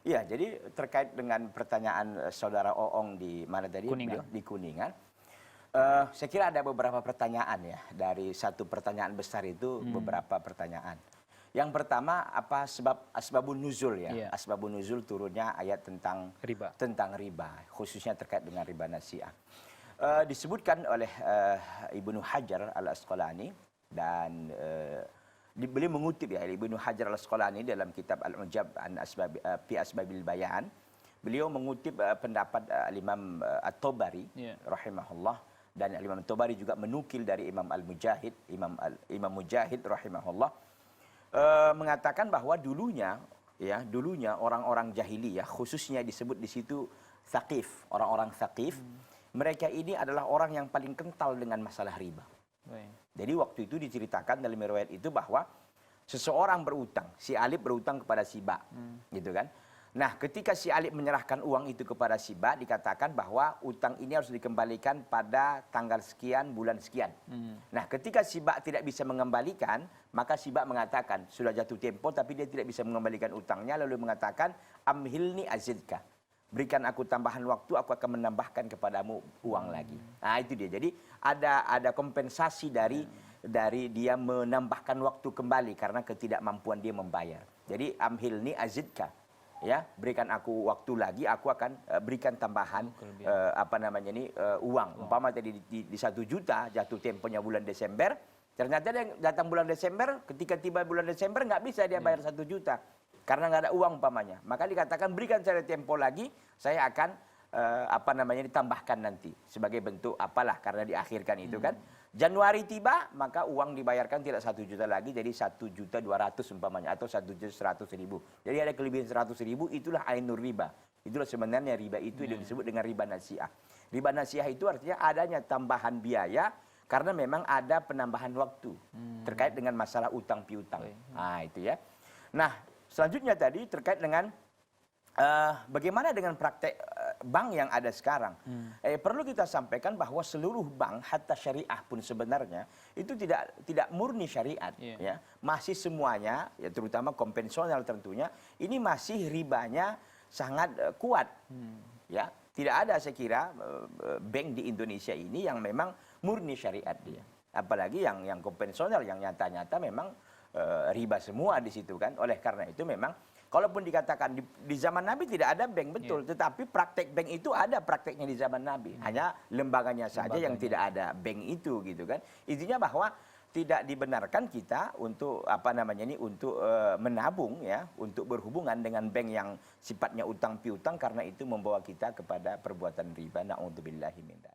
Iya, jadi terkait dengan pertanyaan saudara Oong di mana tadi? Kuningan. Di Kuningan. Saya kira ada beberapa pertanyaan ya. Dari satu pertanyaan besar itu beberapa pertanyaan. Yang pertama, apa asbabun nuzul ya? Iya. Asbabun nuzul turunnya ayat tentang riba, khususnya terkait dengan riba nasi'ah. Disebutkan oleh Ibnu Hajar al-Asqalani dan beliau mengutip ya Ibnu Hajar al-Asqalani dalam kitab Al-Ujab an fi Asbabil Bayan. Beliau mengutip pendapat Imam At-Tabari rahimahullah, dan Imam At-Tabari juga menukil dari Imam Al-Mujahid, Imam Mujahid rahimahullah, mengatakan bahwa dulunya orang-orang jahiliyah, khususnya disebut di situ Thaqif, orang-orang Thaqif, mereka ini adalah orang yang paling kental dengan masalah riba. Jadi waktu itu diceritakan dalam riwayat itu bahwa seseorang berutang, si Alib berutang kepada si Ba, gitu kan. Nah, ketika si Alib menyerahkan uang itu kepada si Ba, dikatakan bahwa utang ini harus dikembalikan pada tanggal sekian, bulan sekian. Nah, ketika si Ba tidak bisa mengembalikan, maka si Ba mengatakan, sudah jatuh tempo tapi dia tidak bisa mengembalikan utangnya, lalu mengatakan, amhilni azidka. Berikan aku tambahan waktu, aku akan menambahkan kepadamu uang lagi. Nah, itu dia. Jadi ada kompensasi dari dia menambahkan waktu kembali karena ketidakmampuan dia membayar. Jadi amhilni azidka. Ya, berikan aku waktu lagi, aku akan berikan tambahan uang. Umpama tadi di 1 juta, jatuh temponya bulan Desember, ternyata dia datang bulan Desember, ketika tiba bulan Desember nggak bisa dia bayar 1 juta karena nggak ada uang umpamanya. Maka dikatakan berikan saya tempo lagi, saya akan ditambahkan nanti sebagai bentuk apalah karena diakhirkan itu kan. Januari tiba, maka uang dibayarkan tidak 1 juta lagi, jadi 1.200.000 umpamanya, atau 1.100.000. Jadi ada kelebihan 100.000, itulah ainur riba. Itulah sebenarnya riba itu yang disebut dengan riba nasi'ah. Riba nasi'ah itu artinya adanya tambahan biaya karena memang ada penambahan waktu terkait dengan masalah utang piutang. Nah, itu ya. Nah, selanjutnya tadi terkait dengan bagaimana dengan praktek bank yang ada sekarang. Perlu kita sampaikan bahwa seluruh bank, hatta syariah pun sebenarnya itu tidak murni syariat. Ya. Masih semuanya, ya terutama konvensional tentunya, ini masih ribanya sangat kuat. Ya. Tidak ada saya kira bank di Indonesia ini yang memang murni syariat dia. Apalagi yang konvensional, yang nyata-nyata memang riba semua di situ kan. Oleh karena itu memang kalaupun dikatakan di zaman Nabi tidak ada bank, betul. Tetapi praktek bank itu ada prakteknya di zaman Nabi. Hanya lembaganya saja yang tidak ada bank itu gitu kan. Intinya bahwa tidak dibenarkan kita untuk untuk menabung ya, untuk berhubungan dengan bank yang sifatnya utang piutang karena itu membawa kita kepada perbuatan riba. Na'udzubillahi min dzalik.